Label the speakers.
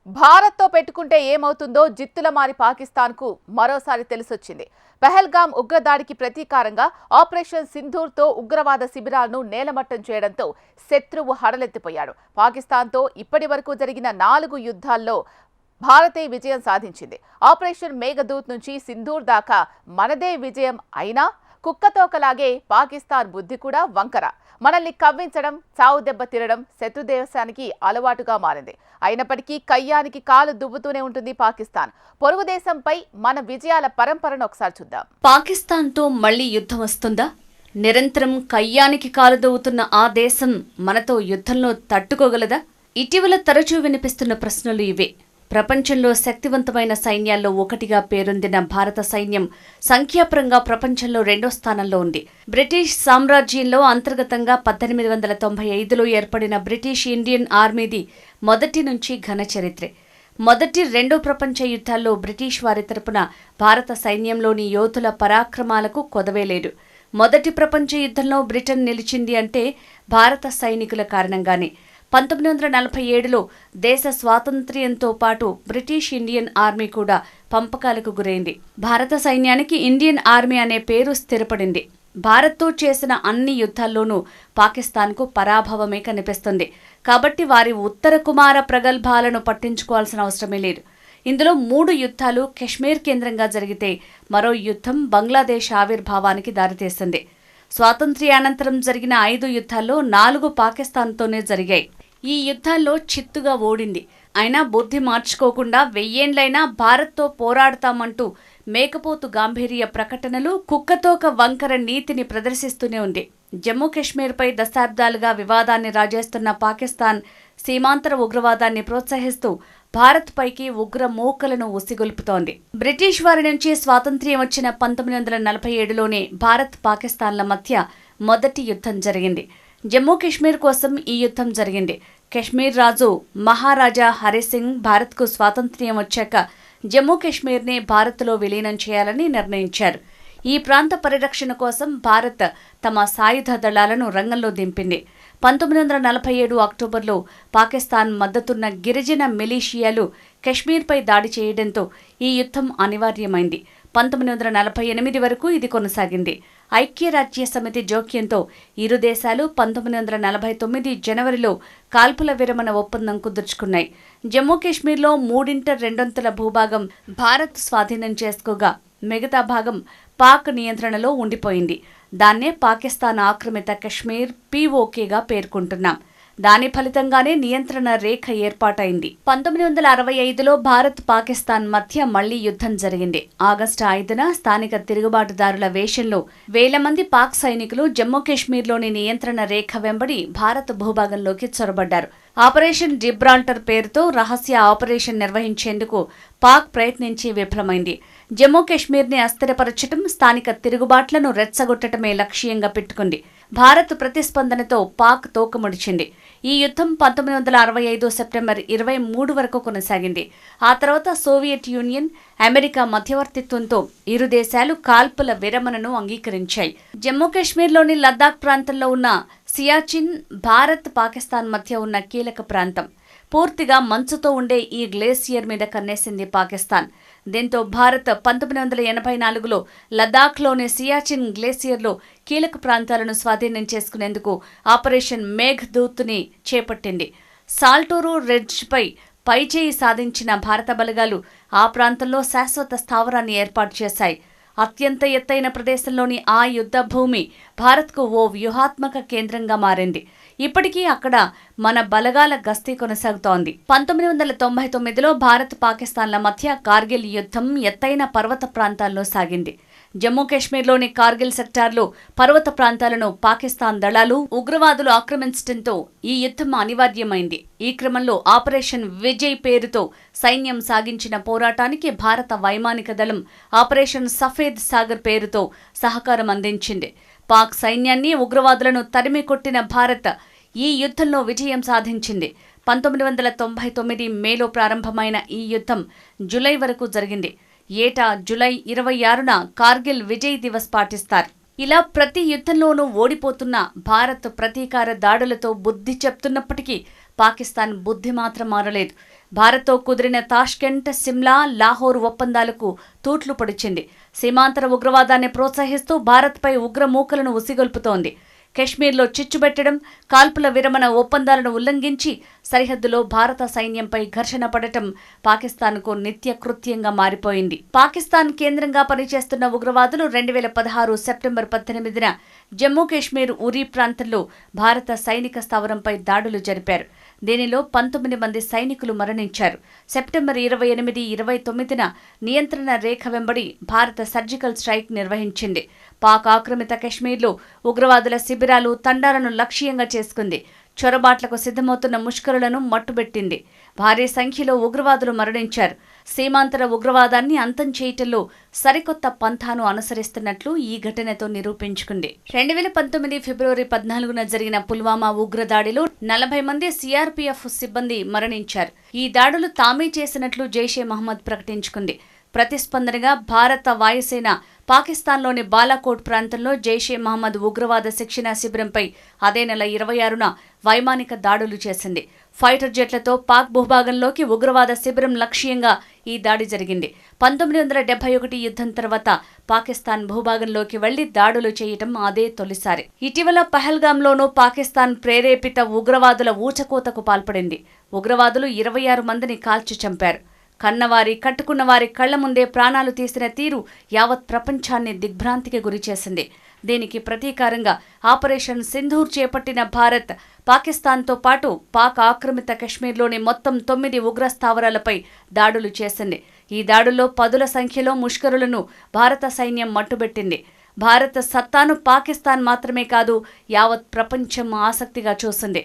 Speaker 1: భారత్తో పెట్టుకుంటే ఏమవుతుందో జిత్తులమారి పాకిస్తాన్కు మరోసారి తెలిసొచ్చింది. పహల్గామ్ ఉగ్రదాడికి ప్రతీకారంగా ఆపరేషన్ సింధూర్తో ఉగ్రవాద శిబిరాలను నేలమట్టం చేయడంతో శత్రువు హడలెత్తిపోయాడు. పాకిస్తాన్తో ఇప్పటి వరకు జరిగిన 4 యుద్ధాల్లో భారతే విజయం సాధించింది. ఆపరేషన్ మేఘదూత్ నుంచి సింధూర్ దాకా మనదే విజయం అయినా కుక్కతోకలాగే పాకిస్తాన్ బుద్ధి కూడా వంకర. మనల్ని కవ్వించడం, చావు దెబ్బ తినడం శత్రుదేశానికి అలవాటుగా మారింది. అయినప్పటికీ కయ్యానికి కాలు దువ్వుతూనే ఉంటుంది పాకిస్తాన్. పొరుగు దేశంపై మన విజయాల పరంపరను ఒకసారి చూద్దాం.
Speaker 2: పాకిస్తాన్తో మళ్లీ యుద్ధం వస్తుందా? నిరంతరం కయ్యానికి కాలు దువ్వుతున్న ఆ దేశం మనతో యుద్ధంలో తట్టుకోగలదా? ఇటీవల తరచూ వినిపిస్తున్న ప్రశ్నలు ఇవే. ప్రపంచంలో శక్తివంతమైన సైన్యాల్లో ఒకటిగా పేరొందిన భారత సైన్యం సంఖ్యాపరంగా ప్రపంచంలో 2వ స్థానంలో ఉంది. బ్రిటిష్ సామ్రాజ్యంలో అంతర్గతంగా 1895లో ఏర్పడిన బ్రిటిష్ ఇండియన్ ఆర్మీది మొదటి నుంచి ఘన చరిత్రే. మొదటి 2వ ప్రపంచ యుద్ధాల్లో బ్రిటిష్ వారి తరపున భారత సైన్యంలోని యోధుల పరాక్రమాలకు కొదవేలేదు. మొదటి ప్రపంచ యుద్ధంలో బ్రిటన్ నిలిచింది అంటే భారత సైనికుల కారణంగానే. 1947లో దేశ స్వాతంత్ర్యంతో పాటు బ్రిటిష్ ఇండియన్ ఆర్మీ కూడా పంపకాలకు గురైంది. భారత సైన్యానికి ఇండియన్ ఆర్మీ అనే పేరు స్థిరపడింది. భారత్తో చేసిన అన్ని యుద్ధాల్లోనూ పాకిస్తాన్కు పరాభవమే కనిపిస్తుంది. కాబట్టి వారి ఉత్తర కుమార ప్రగల్భాలను పట్టించుకోవాల్సిన అవసరమే లేదు. ఇందులో 3 యుద్ధాలు కశ్మీర్ కేంద్రంగా జరిగితే మరో యుద్ధం బంగ్లాదేశ్ ఆవిర్భావానికి దారితీసింది. స్వాతంత్ర్యానంతరం జరిగిన 5 యుద్ధాల్లో 4 పాకిస్తాన్తోనే జరిగాయి. ఈ యుద్ధాల్లో చిత్తుగా ఓడింది. అయినా బుద్ధి మార్చుకోకుండా 1000 ఏండ్లైనా భారత్తో పోరాడతామంటూ మేకపోతు గాంభీర్య ప్రకటనలు, కుక్కతోక వంకర నీతిని ప్రదర్శిస్తూనే ఉంది. జమ్మూ కశ్మీర్పై దశాబ్దాలుగా వివాదాన్ని రాజేస్తున్న పాకిస్తాన్ సీమాంతర ఉగ్రవాదాన్ని ప్రోత్సహిస్తూ భారత్ పైకి ఉగ్ర మూకలను ఉసిగొల్పుతోంది. బ్రిటిష్ వారి నుంచి స్వాతంత్ర్యం వచ్చిన 1947లోనే భారత్ పాకిస్తాన్ల మధ్య మొదటి యుద్ధం జరిగింది. జమ్మూ కశ్మీర్ కోసం ఈ యుద్ధం జరిగింది. కశ్మీర్ రాజు మహారాజా హరిసింగ్ భారత్కు స్వాతంత్ర్యం వచ్చాక జమ్మూ కశ్మీర్ని భారత్లో విలీనం చేయాలని నిర్ణయించారు. ఈ ప్రాంత పరిరక్షణ కోసం భారత్ తమ సాయుధ దళాలను రంగంలో దింపింది. 1947 అక్టోబర్లో పాకిస్తాన్ మద్దతున్న గిరిజన మిలీషియాలు కశ్మీర్పై దాడి చేయడంతో ఈ యుద్ధం అనివార్యమైంది. 1948 వరకు ఇది కొనసాగింది. ఐక్యరాజ్య సమితి జోక్యంతో ఇరు దేశాలు 1949 జనవరిలో కాల్పుల విరమణ ఒప్పందం కుదుర్చుకున్నాయి. జమ్మూ కశ్మీర్లో 3/2 భూభాగం భారత్ స్వాధీనం చేసుకోగా మిగతా భాగం పాక్ నియంత్రణలో ఉండిపోయింది. దాన్నే పాకిస్తాన్ ఆక్రమిత కశ్మీర్ POKగా పేర్కొంటున్నాం. దాని ఫలితంగానే నియంత్రణ రేఖ ఏర్పాటైంది. 1965లో భారత్ పాకిస్తాన్ మధ్య మళ్లీ యుద్ధం జరిగింది. ఆగస్టు 5న స్థానిక తిరుగుబాటుదారుల వేషంలో 1000 మంది పాక్ సైనికులు జమ్మూ కశ్మీర్లోని నియంత్రణ రేఖ వెంబడి భారత్ భూభాగంలోకి చొరబడ్డారు. ఆపరేషన్ జిబ్రాల్టర్ పేరుతో రహస్య ఆపరేషన్ నిర్వహించేందుకు పాక్ ప్రయత్నించి విఫలమైంది. జమ్మూ కశ్మీర్ని అస్థిరపరచడం, స్థానిక తిరుగుబాట్లను రెచ్చగొట్టడమే లక్ష్యంగా పెట్టుకుంది. భారత్ ప్రతిస్పందనతో పాక్ తోకముడిచింది. ఈ యుద్ధం 1965 సెప్టెంబర్ 23 వరకు కొనసాగింది. ఆ తర్వాత సోవియట్ యూనియన్, అమెరికా మధ్యవర్తిత్వంతో ఇరు దేశాలు కాల్పుల విరమణను అంగీకరించాయి. జమ్మూ కశ్మీర్లోని లద్దాఖ్ ప్రాంతంలో ఉన్న సియాచిన్ భారత్ పాకిస్తాన్ మధ్య ఉన్న కీలక ప్రాంతం. పూర్తిగా మంచుతో ఉండే ఈ గ్లేసియర్ మీద కన్నేసింది పాకిస్తాన్. దీంతో భారత్ 1984లో లద్దాఖ్లోని సియాచిన్ గ్లేసియర్లో కీలక ప్రాంతాలను స్వాధీనం చేసుకునేందుకు ఆపరేషన్ మేఘదూత్ని చేపట్టింది. సాల్టోరో రిడ్జ్పై పైచేయి సాధించిన భారత బలగాలు ఆ ప్రాంతంలో శాశ్వత స్థావరాన్ని ఏర్పాటు చేశాయి. అత్యంత ఎత్తైన ప్రదేశంలోని ఆ యుద్ధ భూమి భారత్కు ఓ వ్యూహాత్మక కేంద్రంగా మారింది. ఇప్పటికీ అక్కడ మన బలగాల గస్తీ కొనసాగుతోంది. 1999లో భారత్ పాకిస్తాన్ల మధ్య కార్గిల్ యుద్ధం ఎత్తైన పర్వత ప్రాంతాల్లో సాగింది. జమ్మూ కశ్మీర్లోని కార్గిల్ సెక్టార్లో పర్వత ప్రాంతాలను పాకిస్తాన్ దళాలు, ఉగ్రవాదులు ఆక్రమించడంతో ఈ యుద్ధం అనివార్యమైంది. ఈ క్రమంలో ఆపరేషన్ విజయ్ పేరుతో సైన్యం సాగించిన పోరాటానికి భారత వైమానిక దళం ఆపరేషన్ సఫేద్ సాగర్ పేరుతో సహకారం అందించింది. పాక్ సైన్యాన్ని, ఉగ్రవాదులను తరిమి కొట్టిన భారత్ ఈ యుద్ధంలో విజయం సాధించింది. 1999 మేలో ప్రారంభమైన ఈ యుద్ధం జూలై వరకు జరిగింది. ఏటా జూలై 26న కార్గిల్ విజయ్ దివస్ పాటిస్తారు. ఇలా ప్రతి యుద్ధంలోనూ ఓడిపోతున్న భారత్ ప్రతీకార దాడులతో బుద్ధి చెప్తున్నప్పటికీ పాకిస్తాన్ బుద్ధి మాత్రం మారలేదు. భారత్తో కుదిరిన తాష్కెంట్, సిమ్లా, లాహోర్ ఒప్పందాలకు తూట్లు పొడిచింది. సీమాంతర ఉగ్రవాదాన్ని ప్రోత్సహిస్తూ భారత్పై ఉగ్రమూకలను ఉసిగొల్పుతోంది. కశ్మీర్లో చిచ్చుబెట్టడం, కాల్పుల విరమణ ఒప్పందాలను ఉల్లంఘించి సరిహద్దులో భారత సైన్యంపై ఘర్షణ పడటం పాకిస్తాన్కు నిత్యకృత్యంగా మారిపోయింది. పాకిస్తాన్ కేంద్రంగా పనిచేస్తున్న ఉగ్రవాదులు 2016 సెప్టెంబర్ 18న జమ్మూ కాశ్మీర్ ఉరీ ప్రాంతంలో భారత సైనిక స్థావరంపై దాడులు జరిపారు. దీనిలో 19 మంది సైనికులు మరణించారు. సెప్టెంబర్ 28, 29న నియంత్రణ రేఖ వెంబడి భారత సర్జికల్ స్ట్రైక్ నిర్వహించింది. పాక్ ఆక్రమిత కశ్మీర్లో ఉగ్రవాదుల శిబిరాలు, తండాలను లక్ష్యంగా చేసుకుంది. చొరబాట్లకు సిద్ధమవుతున్న ముష్కరులను మట్టుబెట్టింది. భారీ సంఖ్యలో ఉగ్రవాదులు మరణించారు. సీమాంతర ఉగ్రవాదాన్ని అంతం చేయటంలో సరికొత్త పంథాను అనుసరిస్తున్నట్లు ఈ ఘటనతో నిరూపించుకుంది. 2019 ఫిబ్రవరి 14న జరిగిన పుల్వామా ఉగ్రదాడిలో 40 మంది సిఆర్పీఎఫ్ సిబ్బంది మరణించారు. ఈ దాడులు తామే చేసినట్లు జైషే మహమ్మద్ ప్రకటించుకుంది. ప్రతిస్పందనగా భారత వాయుసేన పాకిస్తాన్లోని బాలాకోట్ ప్రాంతంలో జైషే మహమ్మద్ ఉగ్రవాద శిక్షణా శిబిరంపై అదే నెల 26న వైమానిక దాడులు చేసింది. ఫైటర్ జెట్లతో పాక్ భూభాగంలోకి ఉగ్రవాద శిబిరం లక్ష్యంగా ఈ దాడి జరిగింది. 1971 యుద్ధం తర్వాత పాకిస్తాన్ భూభాగంలోకి వెళ్లి దాడులు చేయటం అదే తొలిసారి. ఇటీవల పహల్గాంలోనూ పాకిస్తాన్ ప్రేరేపిత ఉగ్రవాదుల ఊచకోతకు పాల్పడింది. ఉగ్రవాదులు 26 మందిని కాల్చి చంపారు. కన్నవారి, కట్టుకున్నవారి కళ్ల ముందే ప్రాణాలు తీసిన తీరు యావత్ ప్రపంచాన్ని దిగ్భ్రాంతికి గురిచేసింది. దీనికి ప్రతీకారంగా ఆపరేషన్ సింధూర్ చేపట్టిన భారత్ పాకిస్తాన్తో పాటు పాక్ ఆక్రమిత కశ్మీర్లోని మొత్తం 9 ఉగ్ర స్థావరాలపై దాడులు చేసింది. ఈ దాడుల్లో పదుల సంఖ్యలో ముష్కరులను భారత సైన్యం మట్టుబెట్టింది. భారత సత్తాను పాకిస్తాన్ మాత్రమే కాదు, యావత్ ప్రపంచం ఆసక్తిగా చూసింది.